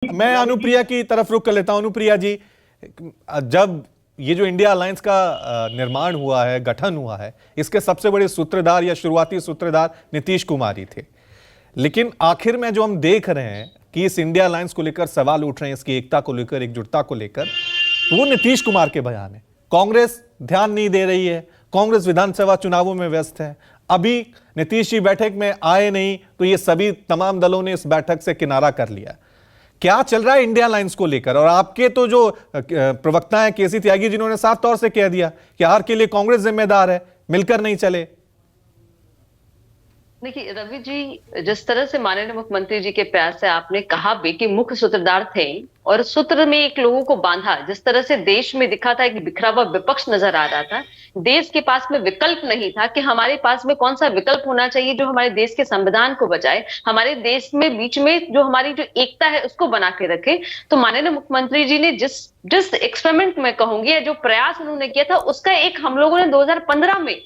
मैं अनुप्रिया की तरफ रुख कर लेता हूं। अनुप्रिया जी, जब ये जो इंडिया अलायंस का निर्माण हुआ है, गठन हुआ है, इसके सबसे बड़े सूत्रधार या शुरुआती सूत्रधार नीतीश कुमार ही थे। लेकिन आखिर में जो हम देख रहे हैं कि इस इंडिया अलायंस को लेकर सवाल उठ रहे हैं, इसकी एकता को लेकर, एकजुटता को लेकर, तो वो नीतीश कुमार के बयान है। कांग्रेस ध्यान नहीं दे रही है, कांग्रेस विधानसभा चुनावों में व्यस्त है। अभी नीतीश जी बैठक में आए नहीं तो ये सभी तमाम दलों ने इस बैठक से किनारा कर लिया। क्या चल रहा है इंडिया अलायंस को लेकर? और आपके तो जो प्रवक्ता हैं केसी त्यागी, जिन्होंने साफ तौर से कह दिया कि हार के लिए कांग्रेस जिम्मेदार है, मिलकर नहीं चले। देखिए रवि जी, जिस तरह से माननीय मुख्यमंत्री जी के प्यार से आपने कहा भी कि मुख्य सूत्रधार थे और सूत्र में एक लोगों को बांधा, जिस तरह से देश में दिखा था कि बिखरा हुआ विपक्ष नजर आ रहा था, देश के पास में विकल्प नहीं था कि हमारे पास में कौन सा विकल्प होना चाहिए जो हमारे देश के संविधान को बचाए, हमारे देश में बीच में जो हमारी जो एकता है उसको बना के रखे। तो माननीय मुख्यमंत्री जी ने जिस एक्सपेरिमेंट में कहूंगी या जो प्रयास उन्होंने किया था, उसका एक हम लोगों ने 2015 में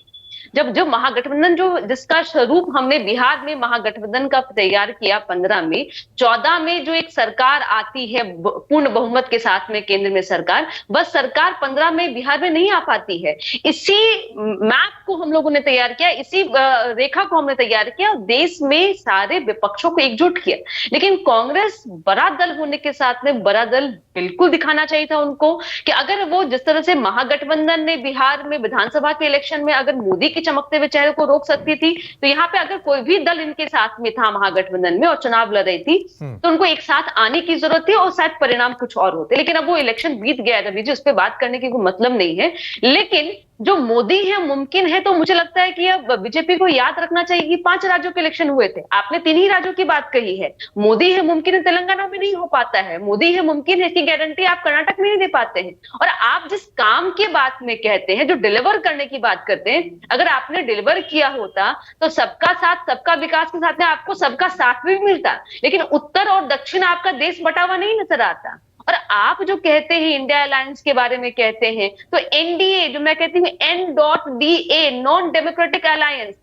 जब महागठबंधन जो जिसका स्वरूप हमने बिहार में महागठबंधन का तैयार किया 15 में, 14 में जो एक सरकार आती है पूर्ण बहुमत के साथ में केंद्र में सरकार, बस सरकार 15 में बिहार में नहीं आ पाती है। इसी मैप को हम लोगों ने तैयार किया, इसी रेखा को हमने तैयार किया, देश में सारे विपक्षों को एकजुट किया। लेकिन कांग्रेस बड़ा दल होने के साथ में बड़ा दल बिल्कुल दिखाना चाहिए था उनको कि अगर वो जिस तरह से महागठबंधन ने बिहार में विधानसभा के इलेक्शन में अगर मोदी के चमकते हुए चेहरे को रोक सकती थी, तो यहाँ पे अगर कोई भी दल इनके साथ में था महागठबंधन में और चुनाव लड़ रही थी, तो उनको एक साथ आने की जरूरत थी और शायद परिणाम कुछ और होते। लेकिन अब वो इलेक्शन बीत गया है रवि जी, उस पर बात करने की कोई मतलब नहीं है। लेकिन जो मोदी है मुमकिन है, तो मुझे लगता है कि अब बीजेपी को याद रखना चाहिए कि 5 राज्यों के इलेक्शन हुए थे, आपने 3 ही राज्यों की बात कही है। मोदी है मुमकिन है तेलंगाना में नहीं हो पाता है, मोदी है मुमकिन है, इसकी गारंटी आप कर्नाटक में नहीं दे पाते हैं। और आप जिस काम की बात में कहते हैं, जो डिलीवर करने की बात करते हैं, अगर आपने डिलीवर किया होता तो सबका साथ सबका विकास के साथ में आपको सबका साथ भी मिलता। लेकिन उत्तर और दक्षिण आपका देश बटा हुआ नहीं नजर आता। और आप जो कहते हैं इंडिया अलायंस के बारे में कहते हैं, तो एनडीए जो मैं कहती हूँ NDA, नॉन डेमोक्रेटिक अलायंस,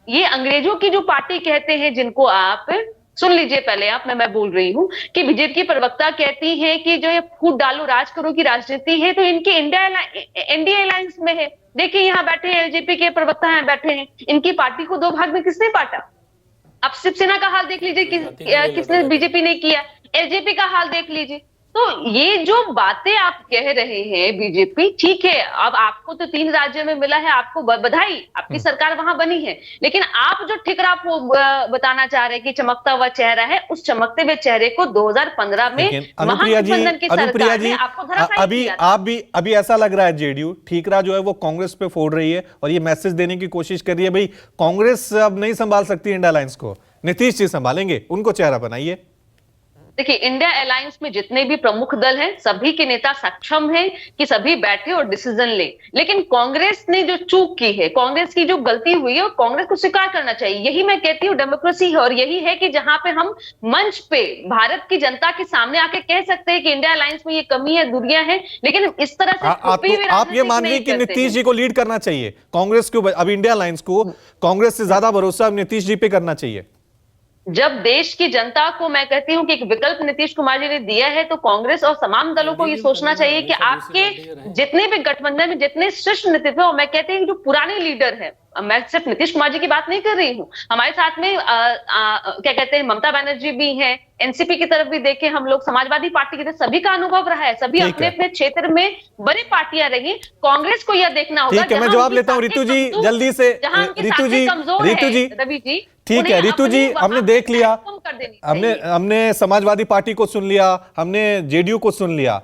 ये अंग्रेजों की जो पार्टी कहते हैं, जिनको आप सुन लीजिए पहले आप, मैं बोल रही हूँ कि बीजेपी की प्रवक्ता कहती है कि जो ये फूट डालो राज करो की राजनीति है, तो इनके NDA अलायंस में है। देखिए यहाँ बैठे हैं एलजेपी के प्रवक्ता, यहाँ बैठे हैं, इनकी पार्टी को 2 भाग में किसने बांटा? आप शिवसेना का हाल देख लीजिए, किसने बीजेपी ने किया, एलजेपी का हाल देख लीजिए। तो ये जो बातें आप कह रहे हैं बीजेपी, ठीक है, अब आपको तो 3 राज्यों में मिला है, आपको बधाई, आपकी सरकार वहां बनी है। लेकिन आप जो ठिकरा बताना चाह रहे हैं कि चमकता हुआ चेहरा है, उस चमकते हुए चेहरे को 2015 में महागठबंधन की सरकार ने आपको धराशायी किया था। अभी ऐसा लग रहा है जेडीयू ठीकरा जो है वो कांग्रेस पे फोड़ रही है और ये मैसेज देने की कोशिश कर रही है, भाई कांग्रेस अब नहीं संभाल सकती इंडिया अलायंस को, नीतीश जी संभालेंगे, उनको चेहरा बनाइए। देखिए इंडिया अलायंस में जितने भी प्रमुख दल हैं, सभी के नेता सक्षम हैं कि सभी बैठे और डिसीजन ले। लेकिन कांग्रेस ने जो चूक की है, कांग्रेस की जो गलती हुई है, कांग्रेस को स्वीकार करना चाहिए। यही मैं कहती हूँ डेमोक्रेसी है, और यही है कि जहां पे हम मंच पे भारत की जनता के सामने आके कह सकते हैं कि इंडिया अलायंस में ये कमी है, दूरियां हैं, लेकिन इस तरह से आप ये मान रही कि नीतीश जी को लीड करना चाहिए कांग्रेस को? अब इंडिया अलायंस को कांग्रेस से ज्यादा भरोसा नीतीश जी पे करना चाहिए। जब देश की जनता को मैं कहती हूं कि एक विकल्प नीतीश कुमार जी ने दिया है, तो कांग्रेस और तमाम दलों को ये सोचना चाहिए कि आपके जितने भी गठबंधन में जितने शीर्ष नेतृत्व, और मैं कहती हूँ जो पुराने लीडर हैं, मैं सिर्फ नीतीश कुमार जी की बात नहीं कर रही हूँ, हमारे साथ में क्या कहते हैं ममता बनर्जी भी हैं, एनसीपी की तरफ भी देखें हम लोग, समाजवादी पार्टी की तरफ, सभी का अनुभव रहा है, सभी अपने अपने क्षेत्र में बड़ी पार्टियां रही। कांग्रेस को यह देखना होगा। ठीक है, मैं जवाब लेता हूँ रितु जी जल्दी से। रितु जी रवि जी, ठीक है रितु जी, हमने देख लिया, हमने समाजवादी पार्टी को सुन लिया, हमने जेडीयू को सुन लिया।